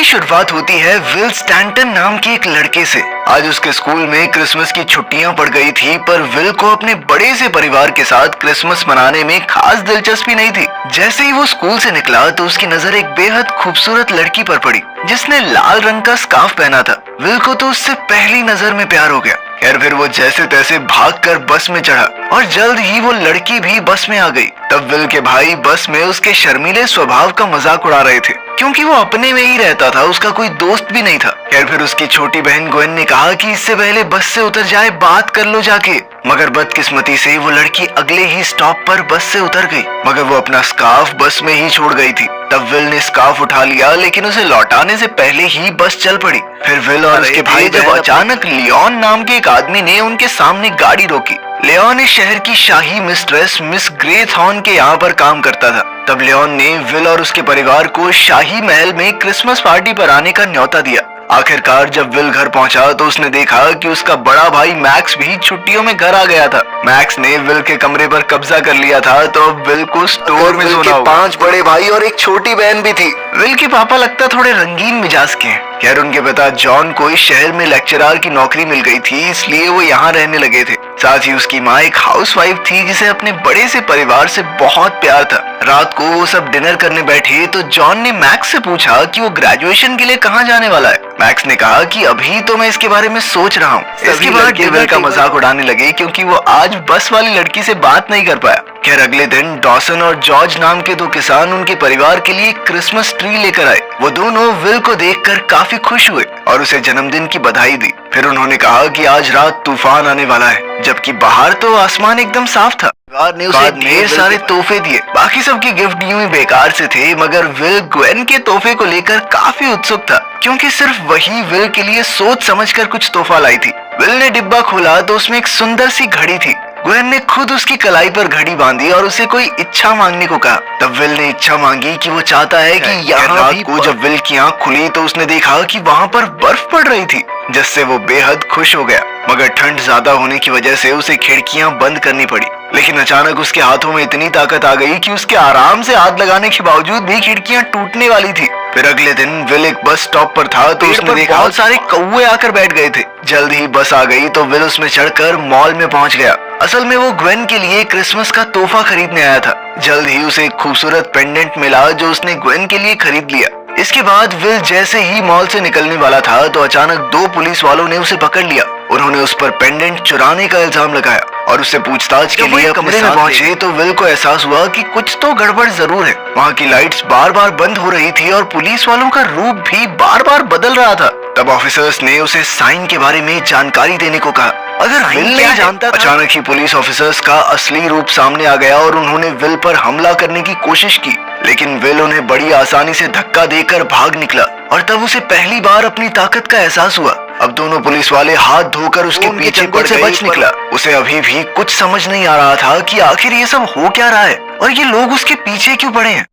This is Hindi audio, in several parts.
की शुरुआत होती है विल स्टैंटन नाम के एक लड़के से। आज उसके स्कूल में क्रिसमस की छुट्टियां पड़ गई थी, पर विल को अपने बड़े से परिवार के साथ क्रिसमस मनाने में खास दिलचस्पी नहीं थी। जैसे ही वो स्कूल से निकला तो उसकी नजर एक बेहद खूबसूरत लड़की पर पड़ी जिसने लाल रंग का स्कार्फ पहना था। विल को तो उससे पहली नजर में प्यार हो गया। खैर फिर वो जैसे तैसे भागकर बस में चढ़ा और जल्द ही वो लड़की भी बस में आ गई। तब विल के भाई बस में उसके शर्मीले स्वभाव का मजाक उड़ा रहे थे क्योंकि वो अपने में ही रहता था, उसका कोई दोस्त भी नहीं था। खैर फिर उसकी छोटी बहन ग्वेन ने कहा कि इससे पहले बस से उतर जाए, बात कर लो जाके। मगर बदकिस्मती से वो लड़की अगले ही स्टॉप पर बस से उतर गई, मगर वो अपना स्कार्फ बस में ही छोड़ गई थी। तब विल ने स्कार्फ उठा लिया, लेकिन उसे लौटाने से पहले ही बस चल पड़ी। फिर विल और उसके भाई जब अचानक लियोन नाम के एक आदमी ने उनके सामने गाड़ी रोकी। लियोन इस शहर की शाही मिस्ट्रेस मिस ग्रेथॉर्न के यहाँ पर काम करता था। तब लियोन ने विल और उसके परिवार को शाही महल में क्रिसमस पार्टी पर आने का न्योता दिया। आखिरकार जब विल घर पहुंचा तो उसने देखा कि उसका बड़ा भाई मैक्स भी छुट्टियों में घर आ गया था। मैक्स ने विल के कमरे पर कब्जा कर लिया था, तो अब विल को स्टोर में सोना होगा। 5 बड़े भाई और एक छोटी बहन भी थी। विल के पापा लगता थोड़े रंगीन मिजाज के हैं। खैर उनके पिता जॉन को इस शहर में लेक्चरर की नौकरी मिल गई थी, इसलिए वो यहाँ रहने लगे थे। साथ ही उसकी माँ एक हाउसवाइफ थी जिसे अपने बड़े से परिवार से बहुत प्यार था। रात को वो सब डिनर करने बैठे तो जॉन ने मैक्स से पूछा कि वो ग्रेजुएशन के लिए कहाँ जाने वाला है। मैक्स ने कहा कि अभी तो मैं इसके बारे में सोच रहा हूँ। इसके बाद विल का मजाक उड़ाने लगे क्योंकि वो आज बस वाली लड़की से बात नहीं कर पाया। खैर अगले दिन डॉसन और जॉर्ज नाम के 2 किसान उनके परिवार के लिए क्रिसमस ट्री लेकर आए। वो दोनों विल को देखकर काफी खुश हुए और उसे जन्मदिन की बधाई दी। फिर उन्होंने कहा कि आज रात तूफान आने वाला है, जबकि बाहर तो आसमान एकदम साफ था। परिवार ने उसे ढेर सारे तोहफे दिए। बाकी सबके गिफ्ट यूं ही बेकार से थे, मगर विल ग्वेन के तोहफे को लेकर काफी उत्सुक था क्योंकि सिर्फ वही विल के लिए सोच समझकर कुछ तोहफा लाई थी। विल ने डिब्बा खोला तो उसमें एक सुंदर सी घड़ी थी। ग्वेन ने खुद उसकी कलाई पर घड़ी बांधी और उसे कोई इच्छा मांगने को कहा। तब विल ने इच्छा मांगी कि वो चाहता है कि यहाँ रात को जब विल की आंख खुली तो उसने देखा कि वहाँ पर बर्फ पड़ रही थी, जिससे वो बेहद खुश हो गया। मगर ठंड ज्यादा होने की वजह से उसे खिड़कियां बंद करनी पड़ी। लेकिन अचानक उसके हाथों में इतनी ताकत आ गई कि उसके आराम से हाथ लगाने के बावजूद भी खिड़कियां टूटने वाली थी। फिर अगले दिन विल एक बस स्टॉप पर था तो उसने देखा बहुत सारे कौवे आकर बैठ गए थे। जल्द ही बस आ गई तो विल उसमें चढ़कर मॉल में पहुंच गया। असल में वो ग्वेन के लिए क्रिसमस का तोहफा खरीदने आया था। जल्द ही उसे एक खूबसूरत पेंडेंट मिला जो उसने ग्वेन के लिए खरीद लिया। इसके बाद विल जैसे ही मॉल से निकलने वाला था तो अचानक 2 पुलिस वालों ने उसे पकड़ लिया। उन्होंने उस पर पेंडेंट चुराने का इल्जाम लगाया और उससे पूछताछ के लिए कमरे में पहुंचे तो विल को एहसास हुआ कि कुछ तो गड़बड़ जरूर है। वहाँ की लाइट्स बार बार बंद हो रही थी और पुलिस वालों का रूप भी बार बार बदल रहा था। तब ऑफिसर्स ने उसे साइन के बारे में जानकारी देने को कहा। अगर विल नहीं जानता था। अचानक ही पुलिस ऑफिसर्स का असली रूप सामने आ गया और उन्होंने विल पर हमला करने की कोशिश की, लेकिन विल उन्हें बड़ी आसानी से धक्का देकर भाग निकला और तब उसे पहली बार अपनी ताकत का एहसास हुआ। अब दोनों पुलिस वाले हाथ धोकर उसके पीछे से बच निकला। उसे अभी भी कुछ समझ नहीं आ रहा था कि आखिर ये सब हो क्या रहा है और ये लोग उसके पीछे क्यों पड़े हैं।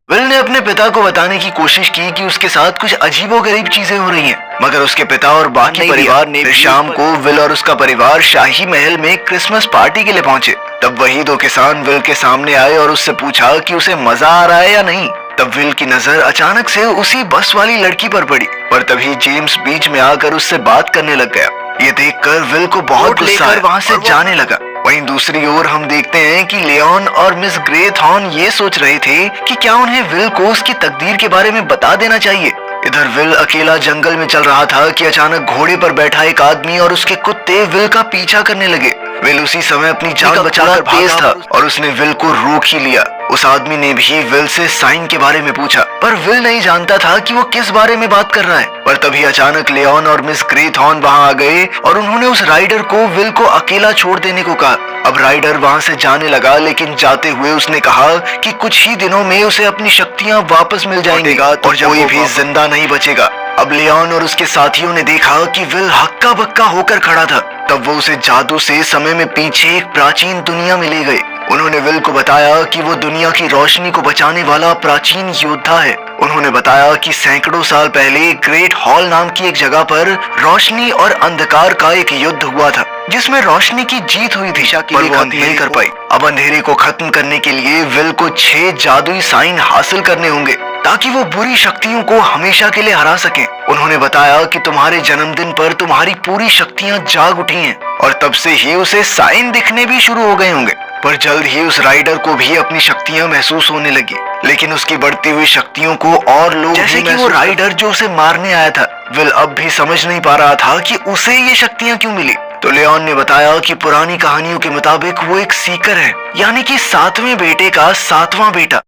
विल ने अपने पिता को बताने की कोशिश की कि उसके साथ कुछ अजीबोगरीब चीजें हो रही हैं, मगर उसके पिता और बाकी परिवार ने फिर शाम को विल और उसका परिवार शाही महल में क्रिसमस पार्टी के लिए पहुंचे। तब वही 2 किसान विल के सामने आए और उससे पूछा कि उसे मजा आ रहा है या नहीं। तब विल की नजर अचानक से उसी बस वाली लड़की पर पड़ी, पर तभी जेम्स बीच में आकर उससे बात करने लग गया। ये देखकर विल को बहुत गुस्सा आया, वहाँ से जाने लगा। वहीं दूसरी ओर हम देखते हैं कि लियोन और मिस ग्रेथॉर्न ये सोच रहे थे कि क्या उन्हें विल को उसकी तकदीर के बारे में बता देना चाहिए। इधर विल अकेला जंगल में चल रहा था कि अचानक घोड़े पर बैठा एक आदमी और उसके कुत्ते विल का पीछा करने लगे। विल उसी समय अपनी जान बचाकर तेज था और उसने विल को रोक ही लिया। उस आदमी ने भी विल से साइन के बारे में पूछा, पर विल नहीं जानता था कि वो किस बारे में बात कर रहा है। पर तभी अचानक लियोन और मिस ग्रेथॉर्न वहाँ आ गए और उन्होंने उस राइडर को विल को अकेला छोड़ देने को कहा। अब राइडर वहाँ से जाने लगा, लेकिन जाते हुए उसने कहा कि कुछ ही दिनों में उसे अपनी शक्तियाँ वापस मिल जाएंगी और कोई भी जिंदा नहीं बचेगा। अब लियोन और उसके साथियों ने देखा कि विल हक्का बक्का होकर खड़ा था। तब वो उसे जादू से समय में पीछे एक प्राचीन दुनिया में ले गए। उन्होंने विल को बताया कि वो दुनिया की रोशनी को बचाने वाला प्राचीन योद्धा है। उन्होंने बताया कि सैकड़ों साल पहले ग्रेट हॉल नाम की एक जगह पर रोशनी और अंधकार का एक युद्ध हुआ था, जिसमें रोशनी की जीत हुई थी, पर वो नहीं कर पाई। अब अंधेरे को खत्म करने के लिए विल को 6 जादुई साइन हासिल करने होंगे। ताकि वो बुरी शक्तियों को हमेशा के लिए हरा सके। उन्होंने बताया कि तुम्हारे जन्मदिन पर तुम्हारी पूरी शक्तियां जाग उठी हैं और तब से ही उसे साइन दिखने भी शुरू हो गए होंगे। पर जल्द ही उस राइडर को भी अपनी शक्तियां महसूस होने लगी, लेकिन उसकी बढ़ती हुई शक्तियों को और लोग जैसे कि वो राइडर जो उसे मारने आया था, विल अब भी समझ नहीं पा रहा था कि उसे ये शक्तियां क्यों मिली। तो लियोन ने बताया कि पुरानी कहानियों के मुताबिक वो एक सीकर है, यानी कि 7वें बेटे का 7वां बेटा।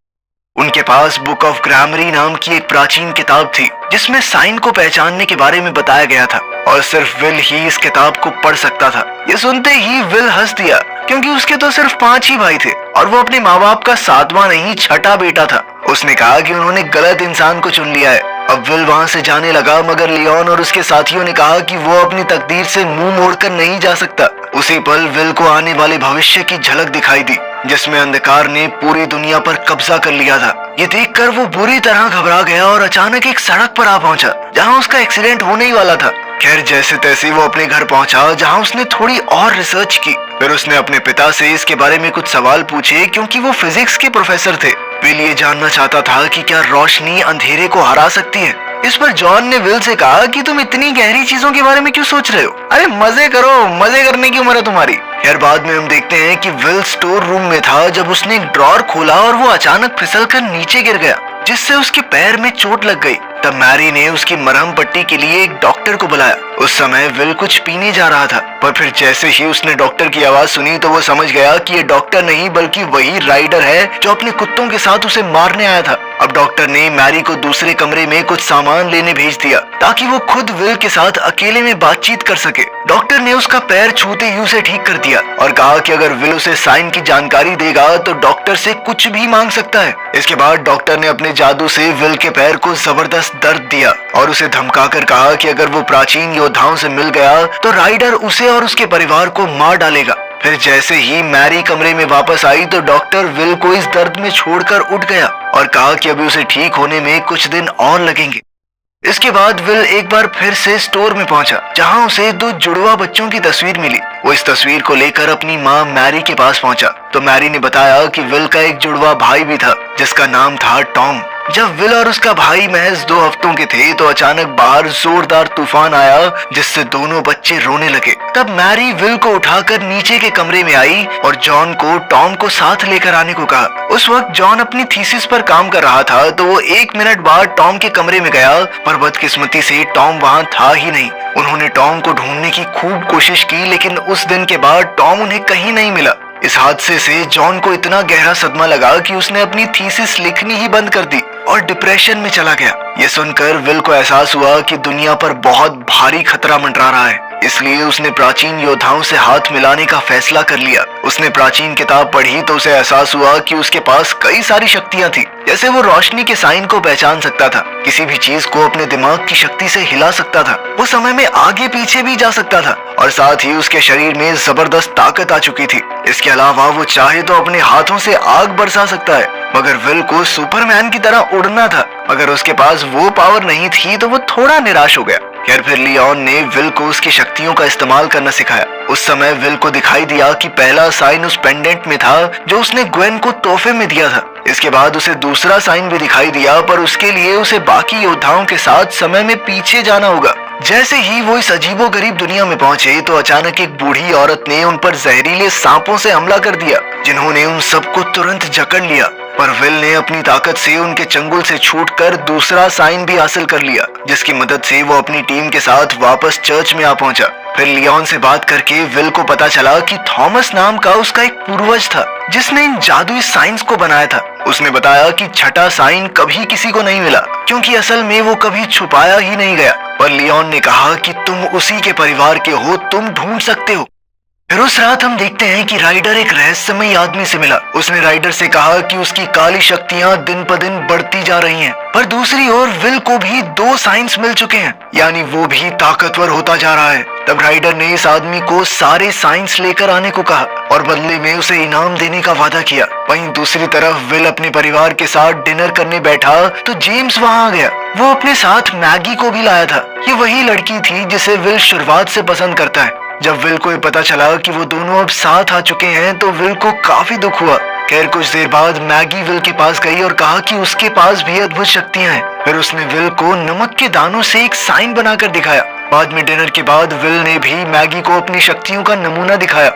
उनके पास बुक ऑफ ग्रामरी नाम की एक प्राचीन किताब थी जिसमें साइन को पहचानने के बारे में बताया गया था और सिर्फ विल ही इस किताब को पढ़ सकता था। ये सुनते ही विल हंस दिया क्योंकि उसके तो सिर्फ 5 ही भाई थे और वो अपने माँ बाप का 7वां नहीं 6ठा बेटा था। उसने कहा कि उन्होंने गलत इंसान को चुन लिया है। अब विल वहां से जाने लगा, मगर लियोन और उसके साथियों ने कहा कि वो अपनी तकदीर से मुंह मोड़कर नहीं जा सकता। उसी पल विल को आने वाले भविष्य की झलक दिखाई दी जिसमें अंधकार ने पूरी दुनिया पर कब्जा कर लिया था। ये देखकर वो बुरी तरह घबरा गया और अचानक एक सड़क पर आ पहुंचा जहां उसका एक्सीडेंट होने ही वाला था। खैर जैसे तैसे वो अपने घर पहुंचा जहां उसने थोड़ी और रिसर्च की। फिर उसने अपने पिता से इसके बारे में कुछ सवाल पूछे क्योंकि वो फिजिक्स के प्रोफेसर थे। विल ये जानना चाहता था कि क्या रोशनी अंधेरे को हरा सकती है। इस पर जॉन ने विल से कहा कि तुम इतनी गहरी चीजों के बारे में क्यों सोच रहे हो? अरे मजे करो, मजे करने की उम्र है तुम्हारी। खैर बाद में हम देखते हैं कि विल स्टोर रूम में था जब उसने एक ड्रॉर खोला और वो अचानक फिसलकर नीचे गिर गया जिससे उसके पैर में चोट लग गई। तब मैरी ने उसकी मरहम पट्टी के लिए एक डॉक्टर को बुलाया। उस समय विल कुछ पीने जा रहा था, पर फिर जैसे ही उसने डॉक्टर की आवाज सुनी तो वो समझ गया कि ये डॉक्टर नहीं बल्कि वही राइडर है जो अपने कुत्तों के साथ उसे मारने आया था। अब डॉक्टर ने मैरी को दूसरे कमरे में कुछ सामान लेने भेज दिया ताकि वो खुद विल के साथ अकेले में बातचीत कर सके। डॉक्टर ने उसका पैर छूते ही उसे ठीक कर दिया और कहा कि अगर विल उसे साइन की जानकारी देगा तो डॉक्टर से कुछ भी मांग सकता है। इसके बाद डॉक्टर ने अपने जादू से विल के पैर को जबरदस्त दर्द दिया और उसे धमकाकर कहा कि अगर वो प्राचीन योद्धाओं से मिल गया तो राइडर उसे और उसके परिवार को मार डालेगा। फिर जैसे ही मैरी कमरे में वापस आई तो डॉक्टर विल को इस दर्द में छोड़कर उठ गया और कहा कि अभी उसे ठीक होने में कुछ दिन और लगेंगे। इसके बाद विल एक बार फिर से स्टोर में पहुंचा जहां उसे 2 जुड़वा बच्चों की तस्वीर मिली। वो इस तस्वीर को लेकर अपनी माँ मैरी के पास पहुंचा तो मैरी ने बताया कि विल का एक जुड़वा भाई भी था जिसका नाम था टॉम। जब विल और उसका भाई महज 2 हफ्तों के थे तो अचानक बाहर जोरदार तूफान आया जिससे दोनों बच्चे रोने लगे। तब मैरी विल को उठाकर नीचे के कमरे में आई और जॉन को टॉम को साथ लेकर आने को कहा। उस वक्त जॉन अपनी थीसिस पर काम कर रहा था तो वो 1 मिनट बाद टॉम के कमरे में गया, पर बदकिस्मती से टॉम वहाँ था ही नहीं। उन्होंने टॉम को ढूंढने की खूब कोशिश की लेकिन उस दिन के बाद टॉम उन्हें कहीं नहीं मिला। इस हादसे से जॉन को इतना गहरा सदमा लगा कि उसने अपनी थीसिस लिखनी ही बंद कर दी और डिप्रेशन में चला गया। ये सुनकर विल को एहसास हुआ कि दुनिया पर बहुत भारी खतरा मंडरा रहा है, इसलिए उसने प्राचीन योद्धाओं से हाथ मिलाने का फैसला कर लिया। उसने प्राचीन किताब पढ़ी तो उसे एहसास हुआ कि उसके पास कई सारी शक्तियां थी। जैसे वो रोशनी के साइन को पहचान सकता था, किसी भी चीज को अपने दिमाग की शक्ति से हिला सकता था, वो समय में आगे पीछे भी जा सकता था और साथ ही उसके शरीर में जबरदस्त ताकत आ चुकी थी। इसके अलावा वो चाहे तो अपने हाथों से आग बरसा सकता है। मगर विल को सुपरमैन की तरह उड़ना था, मगर उसके पास वो पावर नहीं थी तो वो थोड़ा निराश हो गया। खैर फिर लियोन ने विल को उसकी शक्तियों का इस्तेमाल करना सिखाया। उस समय विल को दिखाई दिया कि पहला साइन उस पेंडेंट में था जो उसने ग्वेन को तोहफे में दिया था। इसके बाद उसे दूसरा साइन भी दिखाई दिया, पर उसके लिए उसे बाकी योद्धाओं के साथ समय में पीछे जाना होगा। जैसे ही वो इस अजीबोगरीब दुनिया में पहुंचे तो अचानक एक बूढ़ी औरत ने उन पर जहरीले सांपों से हमला कर दिया जिन्होंने उन सबको तुरंत जकड़ लिया। पर विल ने अपनी ताकत से उनके चंगुल से छूटकर दूसरा साइन भी हासिल कर लिया, जिसकी मदद से वो अपनी टीम के साथ वापस चर्च में आ पहुंचा। फिर लियोन से बात करके विल को पता चला कि थॉमस नाम का उसका एक पूर्वज था जिसने इन जादुई साइंस को बनाया था। उसने बताया कि 6ठा साइन कभी किसी को नहीं मिला क्योंकि असल में वो कभी छुपाया ही नहीं गया। पर लियोन ने कहा कि तुम उसी के परिवार के हो, तुम ढूंढ सकते हो। फिर उस रात हम देखते हैं कि राइडर एक रहस्यमयी आदमी से मिला। उसने राइडर से कहा कि उसकी काली शक्तियां दिन प दिन बढ़ती जा रही हैं। पर दूसरी ओर विल को भी 2 साइंस मिल चुके हैं, यानी वो भी ताकतवर होता जा रहा है। तब राइडर ने इस आदमी को सारे साइंस लेकर आने को कहा और बदले में उसे इनाम देने का वादा किया। वहीं दूसरी तरफ विल अपने परिवार के साथ डिनर करने बैठा तो जेम्स वहां आ गया। वो अपने साथ मैगी को भी लाया था। ये वही लड़की थी जिसे विल शुरुआत से पसंद करता है। जब विल को ये पता चला कि वो दोनों अब साथ आ चुके हैं तो विल को काफी दुख हुआ। खैर कुछ देर बाद मैगी विल के पास गई और कहा कि उसके पास भी अद्भुत शक्तियां हैं। फिर उसने विल को नमक के दानों से एक साइन बनाकर दिखाया। बाद में डिनर के बाद विल ने भी मैगी को अपनी शक्तियों का नमूना दिखाया